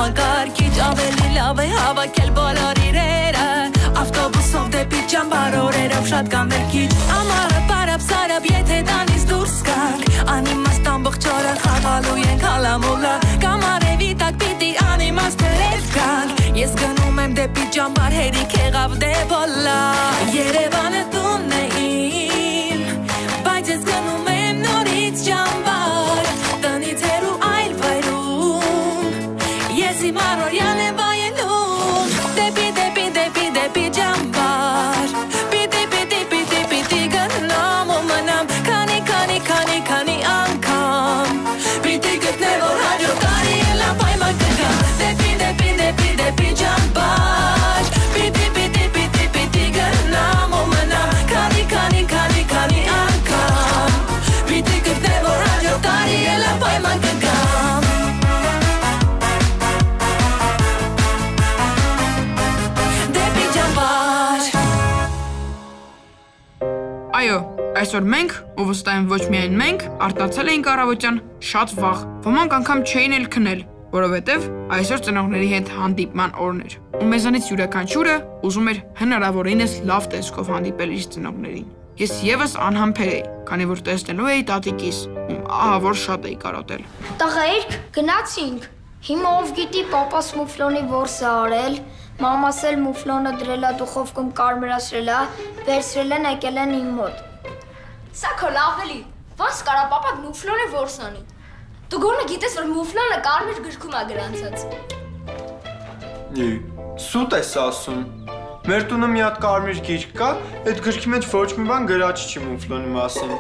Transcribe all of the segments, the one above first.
համակարգիչ ավելի լավ է հավաքել բոլոր իրերը ավտոբուսով դեպի ճամբար օրերով շատ կամ էլ քիչ ամառը բարապ սարապ եթե տանից դուրս գանք անիմաստ ամբողջ օրը խաղալու ենք հալամուլը կամ արևի տակ պիտի անիմաստ լեվ գանք ես գնում եմ դեպի ճամբար հերիք եղավ դեպոլա Երևանը տունն է իմ բայց ես գնում եմ նորից ճամբար տնից հեռու այլ վայրում ես իմ առօրյան եմ վայելում դեպի ճամբար պիտի գնամ ու մնամ քանի անգամ պիտի գտնեմ որ հաջորդ տարի էլ անպայման կգամ դեպի ճամբար պիտի գնամ ու մնամ քանի անգամ պիտի գտնեմ որ հաջորդ տարի էլ անպայման կգամ դեպի ճամբար Այո, այսօր մենք, ու վստահ եմ ոչ միայն մենք, արտացել էինք առավոտյան շատ վաղ, ոմանք անգամ չէին էլ քնել, որովհետև այսօր ծնողների հետ հանդիպման օրն էր, ու մեզանից յուրաքանչյուրը ուզում էր հնարավորինս լավ տեսքով հանդիպել իր ծնողներին։ Ես եւս անհամբեր էի, քանի որ տեսնելու էի տատիկիս, ում ահա որ շատ էի կարոտել։ Տղերք, գնացինք։ Հիմա ով գիտի պապաս մուֆլոնի որս է արել, մամաս էլ մուֆլոնը դրել է դուխովքում կարմրացրել է, վերցրել են եկել են իմ մոտ։ Սա քո լավելի, ոնց կարա պապակ մուֆլոնի որս անի։ Դու գոնե գիտես, որ մուֆլոնը կարմիր գրքում է գրանցած։ Սուտ ես ասում։ Մեր տունը մի հատ կարմիր գիրք կա, այդ գրքի մեջ ոչ մի բան գրած չի մուֆլոնի մասին։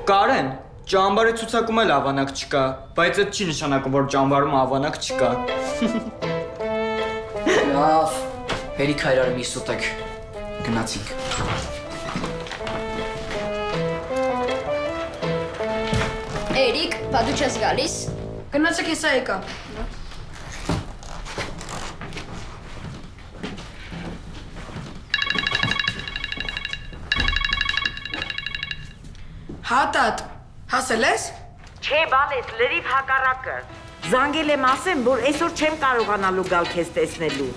Կարեն, ճամբարի ցուցակում էլ ավանակ չկա, բայց այդ չի նշանակում, որ ճամբարում ավանակ չկա։ Լավ, հերիք հայրարը մի սուտեք, գնացինք։ Էրիկ, բա դու չես գալիս։ Գնացեք հեսա եկա։ Հա տատ, հասել ես։ Չէ, բալես, լրիվ հակառակը։ Զանգել եմ ասեմ, որ այսօր չեմ կարողանալու գալ քեզ տեսնելու։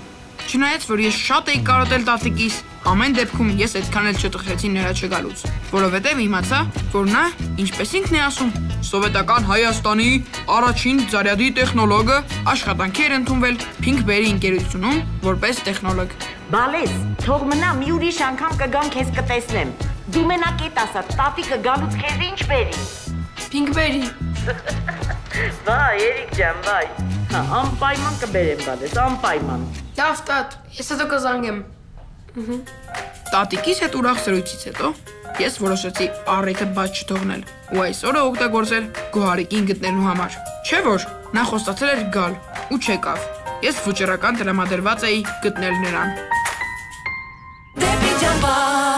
Չնայած որ ես շատ էի կարոտել տատիկիս, ամեն դեպքում ես այդքան էլ չտխրեցի նրա չգալուց, որովհետև իմացա, որ նա, ինչպես ինքն է ասում, սովետական Հայաստանի առաջին ծարյադի տեխնոլոգը աշխատանքի էր ընդունվել Pinkberry ընկերությունում որպես տեխնոլոգ։ Բալես, թող մնա մի ուրիշ անգամ կգամ քեզ կտեսնեմ։ Դու մենակ էդ ասա, տատիկը գալուց քեզ ինչ բերի։ Pinkberry։ Վայ, Երիկ ջան, վայ։ Հա, անպայման կբերեմ բալես, անպայման։ Լավ տատ, ես հետո կզանգեմ։ Տատիկիս հետ ուրախ զրույցից հետո ես որոշեցի առիթը բաց չթողնել ու այս օրը օգտագործել Գոհարիկին գտնելու համար։ Չէ՞ որ նա խոստացել էր գալ ու չեկավ։ Ես վճռական տրամադրված էի գտնել նրան։ Դեպի ճամբար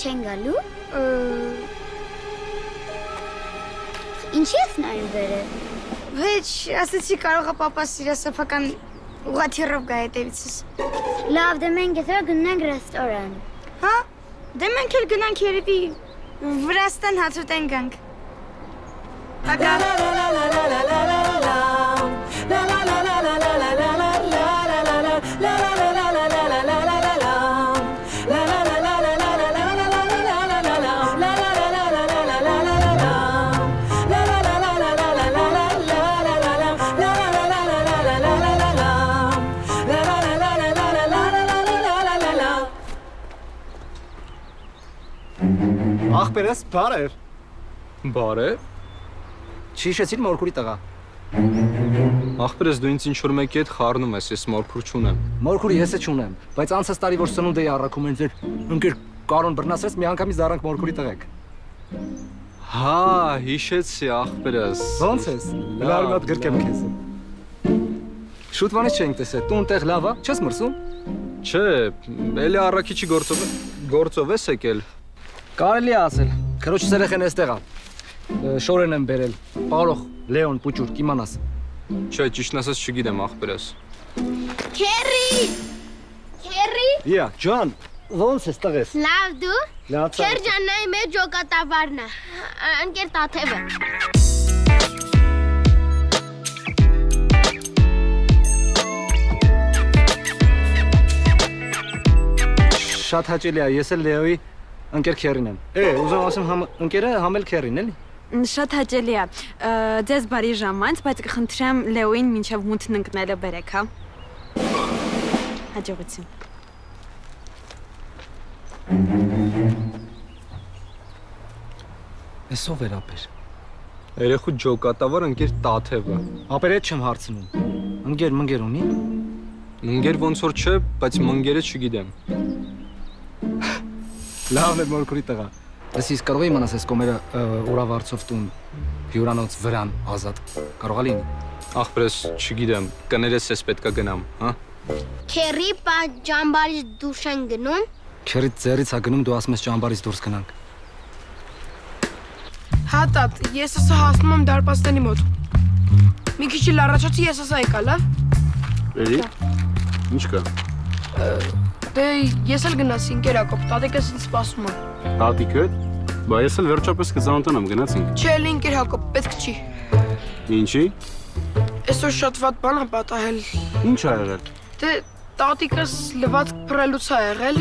չեն գալու։ Ինչի ես նայում վերև։ Ոչ, ասեցի կարող է պապաս իր սեփական ուղղաթիռով գա հետևիցս։ Լավ, դե մենք այսօր գնանք ռեստորան։ Հա, դե մենք էլ գնանք երևի Վրաստան հացուտեն գանք։ Հակա։ Ախպերս բարև։ Բարև։ Չի հիշեցիր մորքուրի տղա։ Ախպերս դու ինձ ինչ-որ մեկի հետ խառնում ես, ես մորքուր չունեմ։ Մորքուր ես է չունեմ, բայց անցած տարի որ սնունդ էի առաքում են ձեր ընկեր Կարոն բռնացրեց մի անգամից դարանք մորքուրի տղեկ։ Հա, հիշեցի ախպերս։ Ոնց ես։ Լավ մոտ գրկեմ քեզ։ Շուտ վանից չենք տեսել, տուն տեղ լավ է, չես մրսում։ Չէ, էլի առաքիչի գործով ես եկել։ Կարելի է ասել, քրոջս երեխեն էստեղ է։ Շորեն եմ բերել, Պարող, Լեոն, Պուճուր, կիմանաս։ Չէ, ճիշտն ասած չգիտեմ ախպերս։ Քերի։ Քերի։ Իա, ջան, ոնց ես տղես։ Լավ դու։ Լավ։ Քեր ջանն այ մեր ջոկատավարն է։ Ընկեր Տաթևը։ Շատ հաճելի է, ես էլ Լեոյի ընկեր Քերին եմ։ Ուզում ասեմ ընկերը համել Քերին էլի։ Շատ հաճելի է։ Ձեզ բարի ժամանց, բայց կխնդրեմ Լեոին մինչև մութն ընկնելը բերեք, հա։ Հաջողություն։ Էս ով էր ապեր։ Երեխու ջոկատավար ընկեր Տաթևը։ Ապեր հետ չեմ հարցնում։ Ընկեր ունի։ Ընկեր ոնց որ չէ, բայց մնգերը չգիտեմ։ Լավն է մորքուրի տղա։ Ես կարող եմ իմանաս այս կոմերը օրավարձով տուն հյուրանոց վրան ազատ։ Կարող է լինի։ Ախպերս չգիտեմ, կներես ես պետքա գնամ, հա։ Քերի ջամբարից դուրս են գնում։ Քերիդ ձեռից է գնում, դու ասում ես ջամբարից դուրս գնանք։ Հա տատ, ես ասա հասնում եմ դարպաստանի մոտ։ Մի քիչ էլ առաջացի ես ասա եկա, լավ։ Էլի։ Ինչ կա։ Դե ես էլ գնացի ընկեր Հակոբ, տատիկս ինձ սպասում է։ Տատիկը։ Բա ես էլ վերջապես կծանոթանամ, գնացինք։ Չէ, էլի ընկեր Հակոբ, պետք չի։ Ինչի։ Այսօր շատ վատ բան է պատահել։ Ինչ ա եղել։ Դե տատիկս լվացք փռելուց է եղել,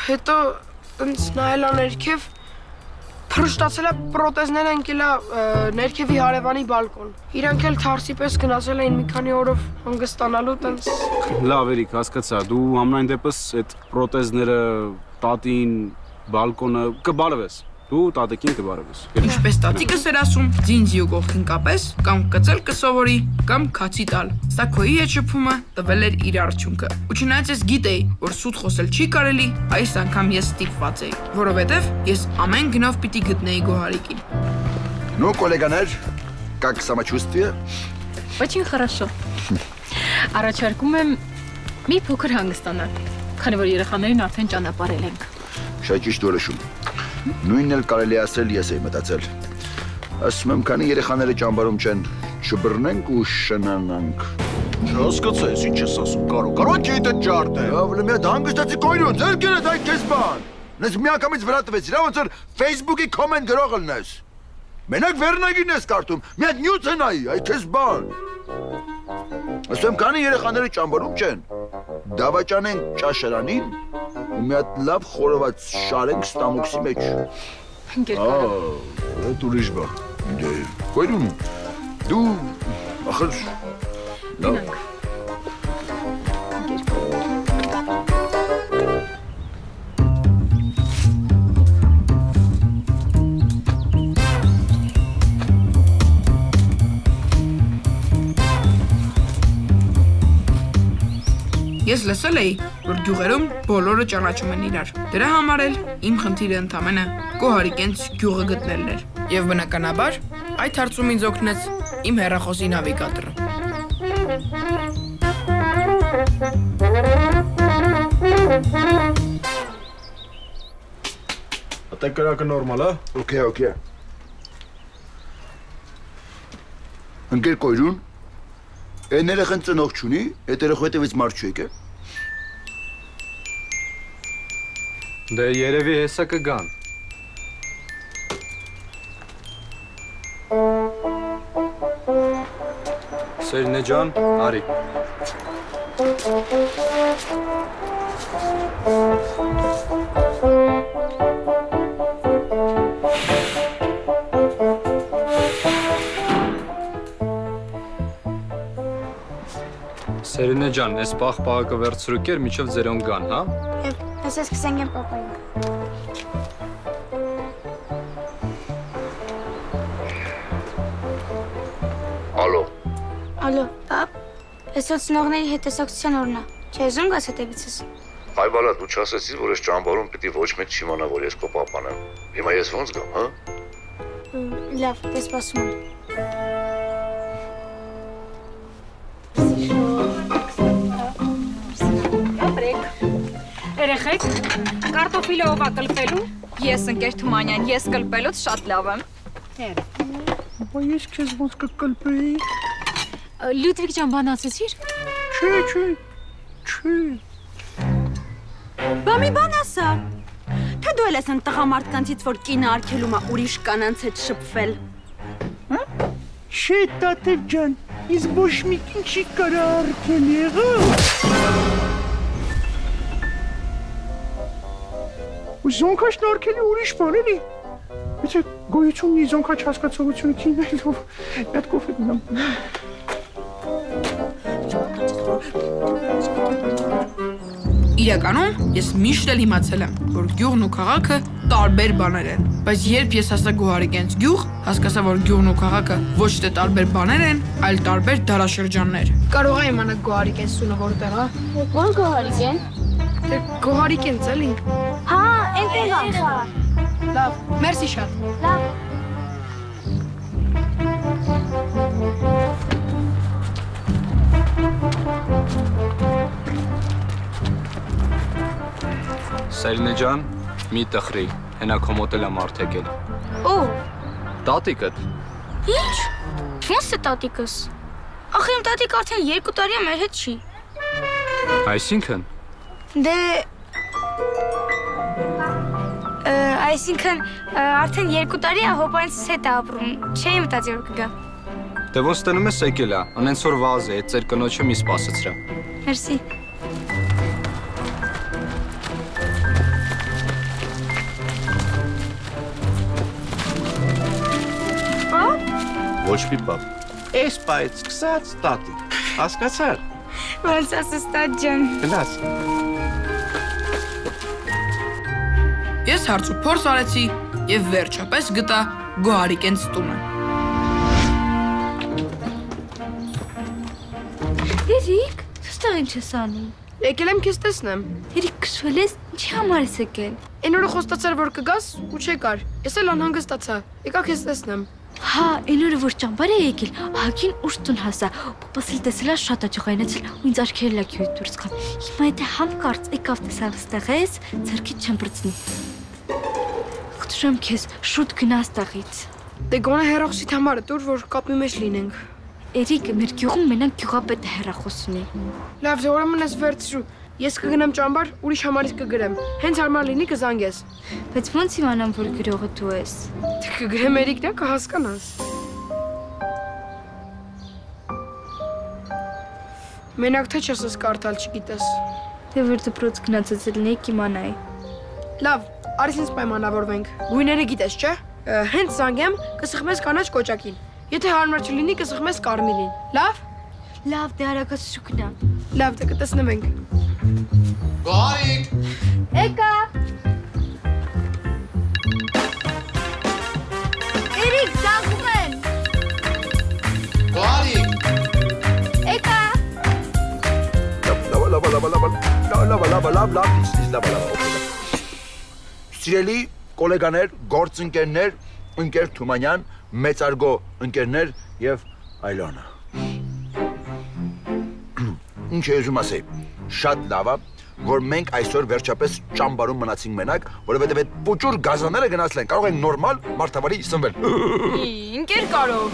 հետո ինձ նայել է ներքև, փռշտացել է պրոթեզները ընկել է ներքևի հարևանի բալկոն։ Իրանք էլ թարսի պես գնացել էին մի քանի օրով հանգստանալու տենց։ Լավ Էրիկ, հասկացա, դու ամենայն դեպս այդ պրոթեզները, տատին, բալկոնը կբարևես։ Դու տատիկին կբարևես։ Ինչպես տատիկս էր ասում, ձինձի ու կողքին կապես, կամ կծել կսովորի, կամ քացի տալ։ Սա քոյի հետ շփումը տվել էր իր արդյունքը։ Ու չնայած ես գիտեի, որ սուտ խոսել չի կարելի, այս անգամ ես ստիպված էի, որովհետև ես ամեն գնով պիտի գտնեի Գոհարիկին։ Ну, коллеганեր, как самочувствие? Очень хорошо։ Առաջարկում եմ մի փոքր հանգստանալ, քանի որ երեխաներին արդեն ճանապարհել ենք։ Շատ ճիշտ որոշում։ Նույնն էլ կարելի ասել ես էի մտածել։ Ասում եմ, քանի երեխաները ճամբարում չեն, չբռնենք ու շնանանք։ Չհասկացես, ինչ ես ասում, Կարո գիտը ջարդ է։ Լավ, մի հատ հանգստացի կոյրուն, ձեր կերդ այդ քեզ բան։ Նես մի անգամից վրա տվեցիր, ոնց որ Facebook-ի կոմենտ գրող լնես։ Մենակ վերնագին ես կարդում, մի հատ նյութ է նայի, այդ քեզ բան։ Ասում եմ, քանի երեխաները ճամբարում չեն, դավաճանենք ճաշարանին ու մի հատ լավ խորոված շարենք ստամոքսի մեջ։ Ընկեր Կարո։ Այդ ուրիշ բան։ Դե, կոյրուն, դու, ախր, լավ։ Ես լսել էի, որ գյուղերում բոլորը ճանաչում են իրար։ Դրա համար էլ իմ խնդիրը ընդամենը Գոհարիկենց գյուղը գտնելն էր։ Եվ բնականաբար, այդ հարցում ինձ օգնեց իմ հեռախոսի նավիգատորը։ Տեկրակը նորմալ է։ Okay։ Ընկեր կոյրուն, այն երեխան ծնող չունի, այդ երեխու հետևից մարդ չեք է։ Դե երևի հեսա կգան։ Սերնե ջան, արի։ Սերնե ջան, այս պաղ կվերցրու կեր, միջև ձերոն գան, հա։ Ես սկսենք եմ պապային։ Ալո։ Ալո, պապ, այսօր ծնողների հետեսակցության օրն է, չէ զում գաս հետևիցս։ Այ բալա, դու չասեցիր, որ ես ճամբարում պիտի ոչ մեկ չիմանա, որ ես քո պապան եմ։ Հիմա ես ոնց գամ, հա։ Լավ, դե սպասում եմ։ Երեխեք, կարտոֆիլը ով է կլպելու։ Ես ընկեր Թումանյան, ես կլպելուց շատ լավ եմ։ Բա ես քեզ ոնց կկլպեի։ Լյուդվիգ ջան, բան ասեցիր։ Չէ։ Բա մի բան ասա։ Թե դու ես են տղամարդկանցից, որ կինը արգելում է ուրիշ կանանց հետ շփվել։ Չէ, տատև ջան, ես ոչ մի կին չի կարա արգել եղա։ Զոնքաշն արգելի ուրիշ բան էլի։ Եթե գոյությունն ի զոնքաչ հասկացողությունը կինելով, այդ կոֆե գնամ։ Իրականում ես միշտ էլ իմացել եմ, որ գյուղն ու քաղաքը տարբեր բաներ են, բայց երբ ես հասա Գոհարիկենց գյուղ, հասկացա, որ գյուղն ու քաղաքը ոչ թե տարբեր բաներ են, այլ տարբեր դարաշրջաններ։ Կարող եմ իմանալ Գոհարիկենց տունը որտեղ է։ Ո՞ր Գոհարիկեն։ Դե Գոհարիկենց էլի։ Հա, այնտեղ է։ Լավ, մերսի շատ։ Լավ։ Սելնե ջան, մի տխրի, հենա քո մոտ էլ եմ արդեկել։ Օ։ Տատիկդ։ Ինչ։ Ո՞նց է տատիկս։ Ախ իմ տատիկ արդեն 2 տարի է մեր հետ չի։ Այսինքն։ Դե այսինքն արդեն 2 տարի է հոպանցից հետ է ապրում, չէի մտածի որ կգա։ Դե ոնց տնում ես եկել է, անենց որ վազ է, ծեր կնոջը մի սպասեցրա։ Մերսի։ Ոչ մի բան։ Էս բայց սկսած տատիկ, հասկացար։ Ոնց ասես տատ ջան։ Գնաց։ Ես հարց ու փորձ արեցի եւ վերջապես գտա Գոհարիկենց տունը։ Երիկ, դու ստեղ ինչ ես անում։ Եկել եմ քեզ տեսնեմ։ Երիկ քշվել ես, ինչի համար ես եկել։ Այն օրը խոստացար որ կգաս ու չեկար։ Ես էլ անհանգստացա։ Եկա քեզ տեսնեմ։ Հա, այն օրը որ ճամբար է եկել, ահագին ուշ տուն հասա։ Պապաս էլ տեսել է շատ աջողայնացել ու ինձ արգելել է քյույտ դուրս գալ։ Հիմա եթե հանկարծ եկավ տեսավ ստեղ ես, ձեռքից չեմ բրծնի։ Խնդրում քեզ, շուտ գնա ստեղից։ Դե գոնե հեռախոսիդ համարը տուր, որ կապի մեջ լինենք։ Երիկ, մեր գյուղում մենակ գյուղապետը հեռախոս ունի։ Լավ, դե ուրեմն ես վերցրու։ Ես կգնամ ճամբար, ուրիշ համարից կգրեմ։ Հենց հարմար լինի կզանգես։ Բայց ո՞նց իմանամ, որ գրողը դու ես։ Դե կգրեմ Երիկն է, կհասկանաս։ Մենակ թե չասես կարդալ չգիտես։ Դե որ դպրոց գնացած լինեի կիմանայի։ Լավ, արի ինձ պայմանավորվենք։ Գույները գիտես, չէ՞։ Հենց զանգեմ, կսխմես կանաչ կոճակին։ Եթե հարմար չլինի, կսխմես կարմիրին։ Լավ։ Լավ, դե արագացու գնա։ Լավ, դե կտեսնենք։ Գոհարիկ։ Եկա։ Երիկ, զանգում են։ Գոհարիկ։ Եկա։ Լավ, Սիրելի կոլեգաներ, գործընկերներ, ընկեր Թումանյան, մեծարգո ընկերներ եւ այլն։ Ինչ ես ասեի, շատ լավ է, որ մենք այսօր վերջապես ճամբարում մնացինք մենակ, որովհետև այդ պուճուր գազանները գնացել են, կարող են նորմալ մարդավարի սնվել։ Ինքեր կարող։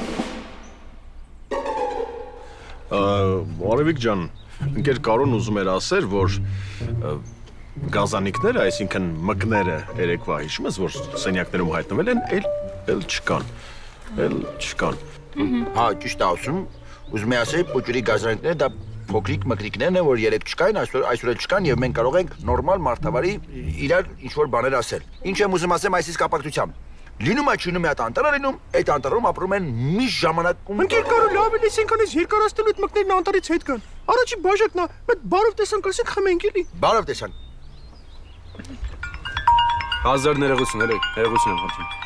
Արևիկ ջան, ընկեր Կարոն ուզում էր ասել, որ գազանիկները, այսինքն մկները երեկվա հիշում ես, որ սենյակներում հայտնվել են, էլ չկան։ Հա, ճիշտ է ասում, ուզում եմ ասել, պուճուրի գազանիկները դա փոքրիկ մկրիկներն են, որ երեք չկային, այսօր էլ չկան եւ մենք կարող ենք նորմալ մարդավարի իրար ինչ-որ բաներ ասել։ Ինչ եմ ուզում ասեմ այսից կապակցությամբ։ Լինում է չունում է այդ անտառը լինում, այդ անտառում ապրում են մի ժամանակում։ Ընկեր Կարոն, լավ էլ այսինքն ես երկարացնելու այդ մկներն անտառից հետ կան։ Առաջի բաժակն է, մեծ բարով տեսանք, ասենք խմենք էլի։ Բարով տեսանք։ 1000 ներողություն, էլի, ներողություն եմ խնդրում։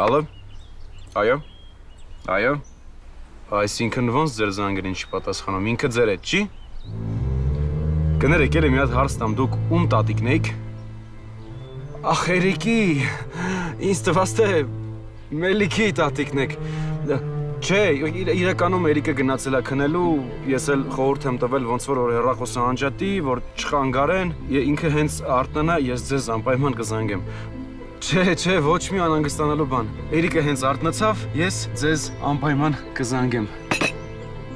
Ալո։ Այո։ Այսինքն ոնց ձեր զանգերին չի պատասխանում, ինքը ձեր հետ չի։ Կներեք, ելի մի հատ հարց տամ, դուք ում տատիկն եք։ Ախ, Երիկի, ինձ թվաց թե Մելիքի տատիկն եք։ Չէ, իրականում Երիկը գնացել է քնելու, ես էլ խորհուրդ եմ տվել ոնց որ հեռախոսը անջատի, որ չխանգարեն, ինքը հենց արթնանա, ես ձեզ անպայման կզանգեմ։ Չէ, ոչ մի անհանգստանալու բան։ Երիկը հենց արթնացավ, ես ձեզ անպայման կզանգեմ։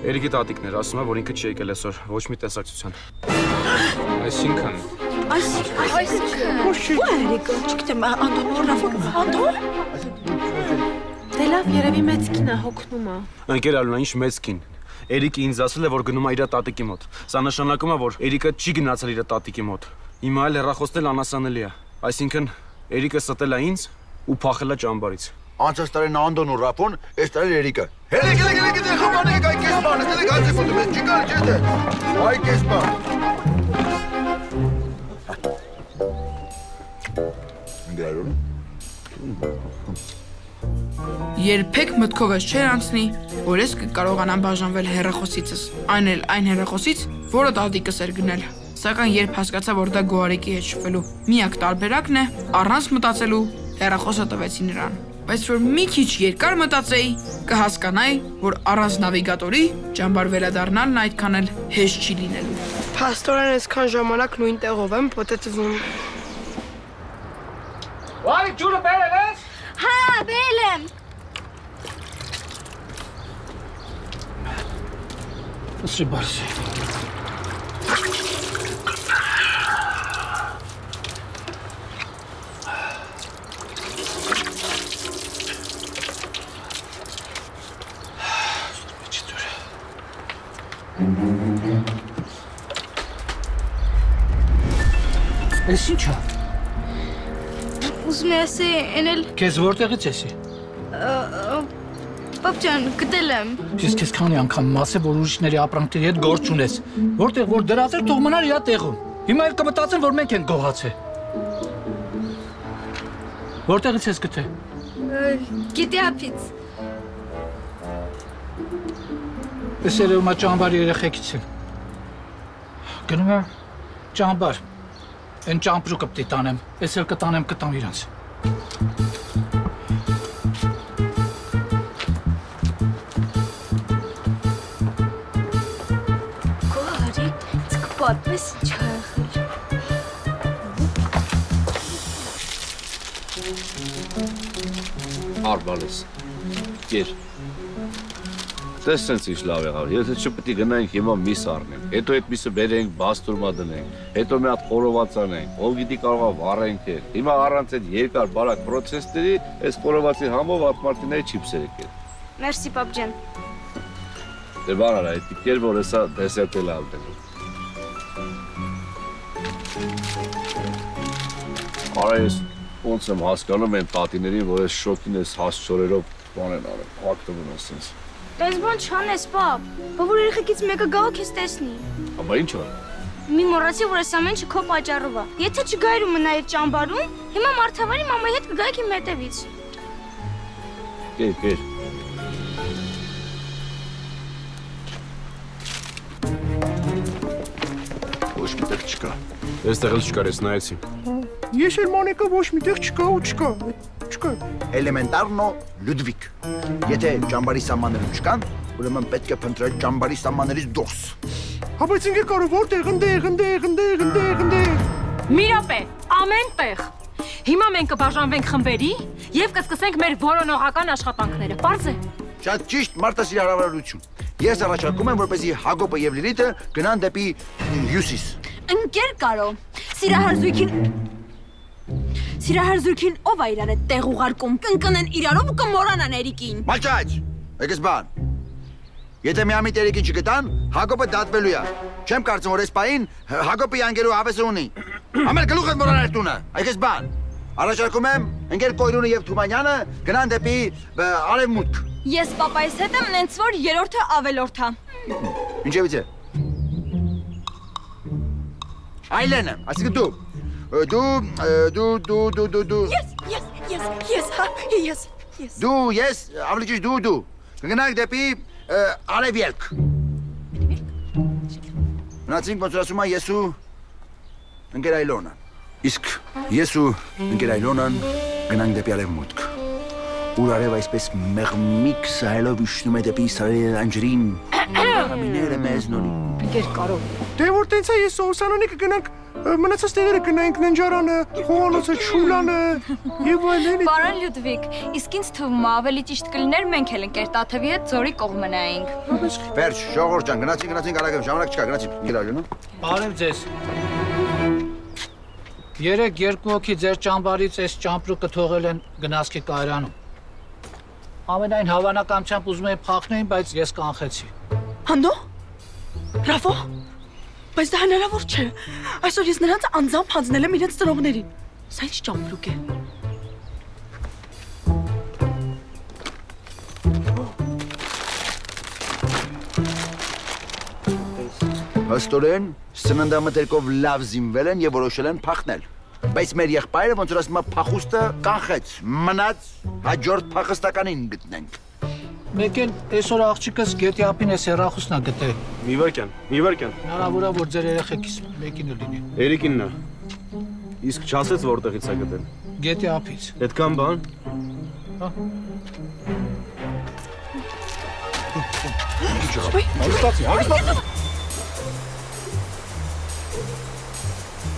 Երիկի տատիկն էր, ասում է, որ ինքը չի եկել այսօր, ոչ մի տեսակցության։ Այսինքն։ Ու Երիկը, չգիտեմ, Անդոն։ Դե լավ, երևի մեծ կին է, հոգնում է։ Ընկեր Ալունա, ինչ մեծ կին։ Երիկը ինձ ասել է, որ գնում է իր տատիկի մոտ։ Սա նշանակում է, որ Երիկը չի գնացել իր տատիկի մոտ։ Հիմա էլ հեռախոսն էլ անասանելի է։ Այսինքն Երիկը ստել է ինձ ու փախել է ճամբարից։ Անցած տարին Անդոն ու Ռաֆոն, այս տարի Երիկը։ Հելեք, դե խոմանեք, այ կես բան, դե գազի ֆոտո, մեզ չի գալ չէ դե։ Այ կես բան։ Ինգարոն։ Երբեք մտքովս չէր անցնի, որ ես կկարողանամ բաժանվել հեռախոսիցս, այն էլ այն հեռախոսից, որը տատիկս էր գնել։ Սակայն երբ հասկացա, որ դա Գոհարիկի հետ շփվելու միակ տարբերակն է, առանց մտածելու հեռախոսը տվեցի նրան։ Բայց որ մի քիչ երկար մտածեի, կհասկանայի, որ առանց նավիգատորի ճամբար վերադառնալն այդքան էլ հեշտ չի լինելու։ Փաստորեն այսքան ժամանակ նույն տեղով եմ, պոտետվում։ Վարի ջուրը բերել ես։ Հա, բերել եմ։ Սի բարսի։ Էս ի՞նչ է։ Ուզում ես էնել։ Քեզ որտեղից ես։ Պապ ջան, գտել եմ։ Ես քեզ քանի անգամ ասել, որ ուրիշների ապրանքների հետ գործ չունես։ Որտեղ որ դրած էր, թող մնար իր տեղում։ Հիմա էլ կմտածեն, որ մենք ենք գողացել։ Որտեղից ես գտել։ Գիտի ափից։ Ես երևում է ճամբարի երեխեքից են։ Գնում եմ ճամբար։ Են ճամբրու կպտի տանեմ, ես էլ կտամ իրանց։ Գոհարի, ինձ կպատմես ինչ ա եղել։ Արբալես, կեր։ Դες սենց ինչ լավ եղավ, եթե չպետի գնայինք հիմա միս առնենք, հետո այդ միսը բերենք, բաստուրմա դնենք, հետո մի հատ խորոված անենք, ով գիտի կարողա վառենք էլ։ Հիմա առանց այդ երկար բարակ պրոցեսների, այս խորովածի համով ատմարտիների չիպսեր եկել։ Մերսի պապ ջան։ Դե բան արա, այդ կեր, որ հեսա դեսերտ էլ ալտել։ Արա ես ոնց եմ հասկանում են տատիներին, որ ես շոկին ես հասչորերով բան են արել, հակտվում են սենց։ Դες բան չանես, պապ, որ երեխեքից մեկը գա ու քեզ տեսնի։ Աբա ինչ ա։ Մի մոռացի, որ այս ամենը քո պատճառով է։ Եթե չգայր ու մնա այդ ճամբարում, հիմա մարդավարի մամայի հետ կգայք իմ հետևից։ Կեր։ Ոչ միտեղ չկա։ Այստեղ էլ չկար, ես նայեցի։ Ես էլ մանեկա ոչ միտեղ չկա ու չկա։ Էլեմենտարնո Լյուդվիգ։ Եթե ճամբարի սահմաններում չկան, ուրեմն պետք է փնտրել ճամբարի սահմաններից դուրս։ Հա բայց ինքը կարող որտեղ ընդեղ։ Մի րոպե, ամեն տեղ։ Հիմա մենք կբաժանվենք խմբերի եւ կսկսենք մեր որոնողական աշխատանքները։ Պարզ է։ Շատ ճիշտ, մարդասիրի հարավարություն։ Ես առաջարկում եմ, որպեսզի Հակոբը եւ Լիլիթը գնան դեպի հյուսիս։ Ընկեր Կարո, Սիրահար զույգին ով է իրար այդ տեղ ուղարկում, կընկնեն իրարով ու կմոռանան Երիկին։ Մալչաց, եկես բան։ Եթե միամիտ Երիկին չգտան, Հակոբը դատվելու է։ Չեմ կարծում, որ այս պահին Հակոբը անգերու հավեսը ունի։ Ամեն գլուխ են մոռանել տունը։ Եկես բան։ Առաջարկում եմ ընկեր Կոյրունը եւ Թումանյանը գնան դեպի արևմուտք։ Ես պապայիս հետ եմ, նենց որ երրորդը ավելորդ է։ Ինչևից է։ Այլենը, այսինքն դու։ Դու, ես, ավելի ճիշտ դու։ Կգնանք դեպի Արևելք։ Մնացինք ոնց որ ասում եմ ես ու ընկեր Այլոնան։ Իսկ ես ու ընկեր Այլոնան գնանք դեպի արևմուտք։ Ուր արև այսպես մեղմիկ սահելով իջնում է դեպի Իսրայելի լանջերին։ Ամիները մեզնոնի։ Ընկեր Կարո։ Դե որ տենց է ես Սուսանոնի կգնանք մնացած տեղերը գնանք Ննջարանը, Խոհանոցը, Շուլանը եւ այլն։ Պարոն Լյուդվիգ, իսկ ինձ թվում է ավելի ճիշտ կլիներ մենք էլ ընկեր Տաթևի հետ Ձորի կողմնայինք։ Վերջ, ժողովուրդ ջան, գնացինք արագ, ժամանակ չկա, գնացինք։ Գիրաժնո։ Բարև ձեզ։ Երեք երկու հոգի ձեր ճամբարից այս ճամպրուկը թողել են գնացքի կայարանում։ Ամենայն հավանականությամբ ուզում էին փախնեին, բայց ես կանխեցի։ Հանդո։ Բրավո։ Բայց դա հնարավոր չէ։ Այսօր ես նրանց անձամբ հանձնել եմ իրենց ծնողներին։ Սա ինչ ճամպրուկ է։ Հստորեն սննդամթերքով լավ զինվել են եւ որոշել են փախնել։ Բայց մեր եղբայրը ոնց որ ասում է փախուստը կանխեց։ Մնաց հաջորդ փախստականին գտնենք։ Մեկ էլ այսօր աղջիկս գետի ափին էս հեռախոսն է գտել։ Մի վարքյան։ Հնարավոր է որ ձեր երեխեքից մեկինը լինի։ Երիկինն է։ Իսկ չասեց որտեղից է գտել։ Գետի ափից։ Այդքան բան։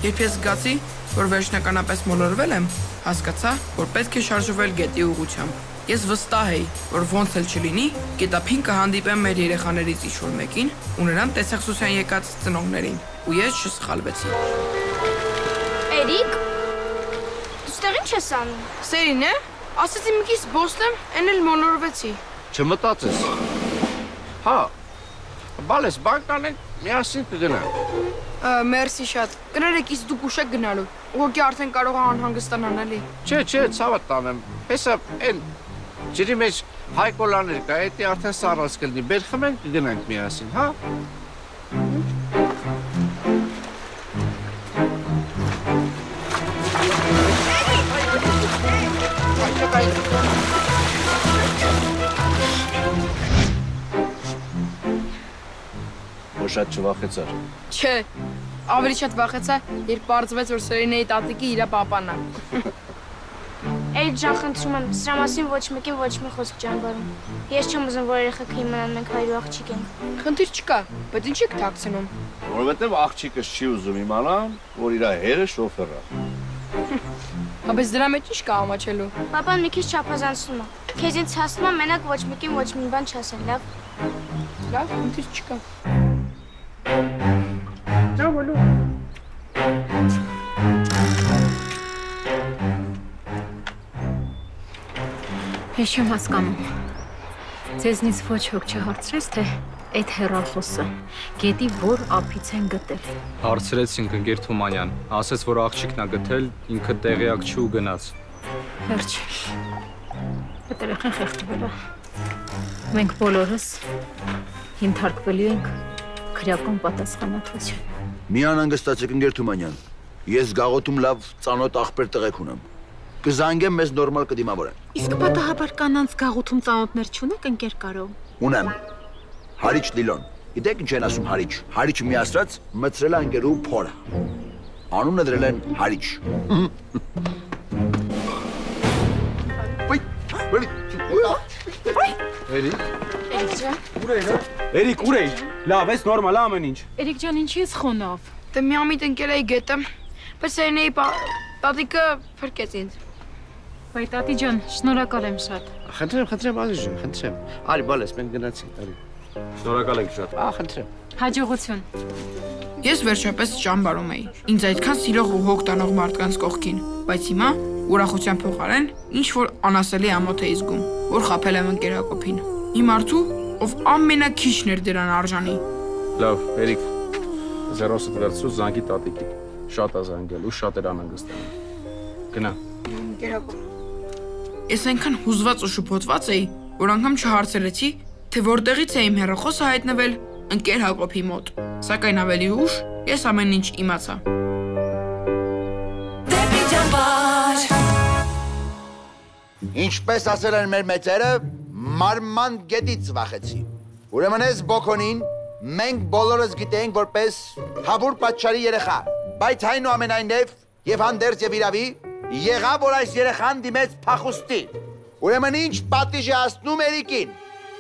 Երբ ես զգացի, որ վերջնականապես մոլորվել եմ, հասկացա, որ պետք է շարժվել գետի ուղղությամբ։ Ես վստահ էի, որ ոնց էլ չլինի, գետափին կհանդիպեմ մեր երեխաներից ինչ-որ մեկին ու նրան տեսախսության եկած ծնողներին, ու ես չսխալվեցի։ Էրիկ, դու ստեղ ինչ ես անում։ Սերին է, ասեցի մի քիչ զբոսնեմ, այն էլ մոլորվեցի։ Չմտածես։ Հա, բալես բանկ անենք, միասին կգնանք։ Մերսի շատ։ Կներեք, իսկ դուք ուշ եք գնալու։ Ուղղակի արդեն կարող է անհանգստանան, էլի։ Չէ, ցավը տանեմ։ Հեսա այն ջրի մեջ հայ կոլաներ կա, էդի արդեն սառած կլինի։ Բեր խմենք կգնանք միասին, հա։ Որ շատ չվախեցար։ Չէ, ավելի շատ վախեցա, երբ պարզվեց, որ Սերինեի տատիկի իրա պապան է։ Էրիկ ջան, խնդրում եմ, սրա մասին ոչ մեկին ոչ մի խոսք ճամբարում։ Ես չեմ ուզում, որ երեխեքը իմանան մենք հայր ու աղջիկ ենք։ Խնդիր չկա, բայց ինչ եք թաքցնում։ Որովհետև աղջիկս չի ուզում իմանալ, որ իր հերը շոֆեր է։ Բայց դրա մեջ ինչ կա ամաչելու։ Պապան մի քիչ չափազանցնում է։ Քեզ ինձ հասնում է մենակ ոչ մեկին ոչ մի բան չասել, լավ։ Լավ, խնդիր չկա։ Ես չեմ հասկանում։ Ձեզնից ոչ ոք չհարցրեց, թե այդ հեռախոսը գետի որ ափից են գտել։ Հարցրեցինք ընկեր Թումանյան, ասեց, որ աղջիկն է գտել, ինքը տեղյակ չի ու գնաց։ Վերջ։ Այդ երեխան խեղդվել է։ Մենք բոլորս հիմնարկվելու ենք քրեական պատասխանատվություն։ Մի անհանգստացեք ընկեր Թումանյան։ Ես գաղութում լավ ծանոթ աղբեր տղեկ ունեմ։ Կզանգեմ մեզ նորմալ կդիմավորեն։ Իսկ պատահաբար կանանց գաղութում ծանոթներ չունեք ընկեր Կարո։ Ունեմ։ Հարիչ Դիլոն։ Գիտեք ինչ են ասում Հարիչ։ Հարիչը միացրած մցրել է ընկերու փորը։ Անունը դրել են Հարիչ։ Էրիկ, ուր էի։ Լավ, էս նորմալ է ամեն ինչ։ Էրիկ ջան, ինչի ես խոնավ։ Դե մի ամիտ ընկել էի գետը, բայց Սերինեի տատիկը փրկեց ինձ։ Վայ տատի ջան, շնորհակալ եմ շատ։ Խնդրեմ, ազիզ ջան, խնդրեմ։ Արի, բալես, մենք գնացինք, արի։ Շնորհակալ ենք շատ։ Խնդրեմ։ Հաջողություն։ Ես վերջապես ճամբարում էի։ Ինձ այդքան սիրող ու հոգ տանող մարդկանց կողքին, բայց հիմա ուրախության փոխարեն ինչ որ անասելի ամոթ էի զգում, որ խաբել եմ ընկեր Հակոբին։ Մի մարդու, ով ամենաքիչն էր դրան արժանի։ Լավ, Էրիկ, 0-ը վերցրու զանգի տատիկի։ Շատ է զանգել ու շատ էր անհանգստանում։ Գնա։ Ընկեր Հակոբ։ Ես այնքան հուզված ու շփոթված էի, որ անգամ չհարցրեցի, թե որտեղից է իմ հեռախոսը հայտնվել ընկեր Հակոբի մոտ։ Սակայն ավելի ուշ ես ամեն ինչ իմացա։ Դեպի ճամբար։ Ինչպես ասել են մեր մեծերը, մարման գետից վախեցի։ Ուրեմն ես բոքոնին մենք բոլորս գիտենք որպես հավուր պատճառի երեխա, բայց այնուամենայնիվ եւ հանդերձ եւ իրավի եղավ որ այս երեխան դիմեց փախուստի։ Ուրեմն ինչ պատիժ է հասնում Էրիկին։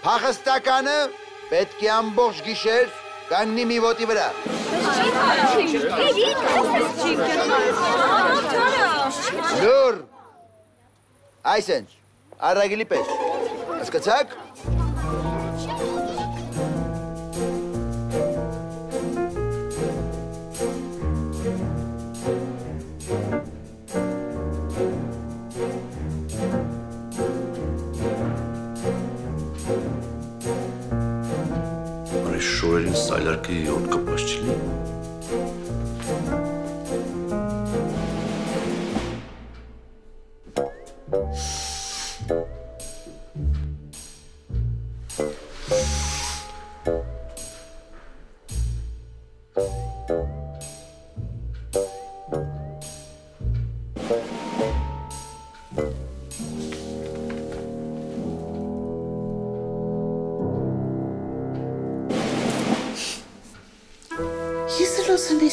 Փախստականը պետք է ամբողջ գիշեր կանգնի մի ոտի վրա։ Լուր, այսենց, առագիլի պես, հասկացաք։ Շորերին սայլարկի յոտ կպած չլի։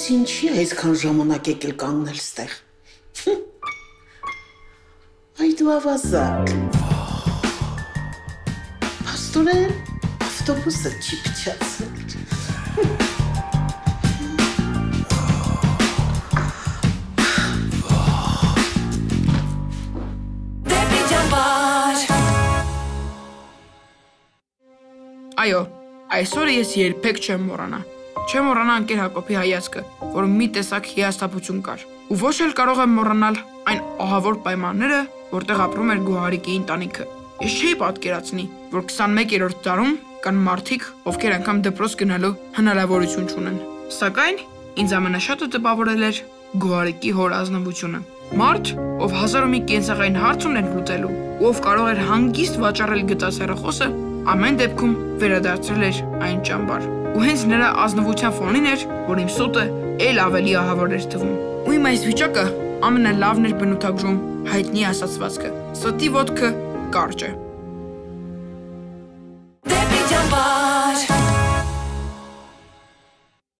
Ես ինչի այսքան ժամանակ եկել կանգնել ստեղ։ Այ դու ավազակ։ Աստորեն, ավտոբուսը չի փչացել։ Դեպի ճամբար։ Այո, այսօր ես երբեք չեմ մոռանա։ Չեմ մոռանա ընկեր Հակոբի հայացքը, որում մի տեսակ հիասթափություն կար։ Ու ոչ էլ կարող եմ մոռանալ այն ահավոր պայմանները, որտեղ ապրում էր Գոհարիկի ընտանիքը։ Ես չէի պատկերացնի, որ 21-րդ դարում կան մարդիկ, ովքեր անգամ դպրոց գնալու հնարավորություն չունեն։ Սակայն ինձ ամենաշատը տպավորել էր Գոհարիկի հոր ազնվությունը։ Մարդ, ով 1001 կենցաղային հարց ուներ լուծելու, ու ով կարող էր հանգիստ վաճառել գտած հեռախոսը, ամեն դեպքում վերադարձրել էր այն ճամբար։ Ու հենց նրա ազնվության ֆոնին էր, որ իմ սուտը էլ ավելի ահավոր էր թվում։ Ու իմ այս վիճակը ամենալավն էր բնութագրում հայտնի ասացվածքը. ստի ոտքը կարճ է։ Դեպի ճամբար։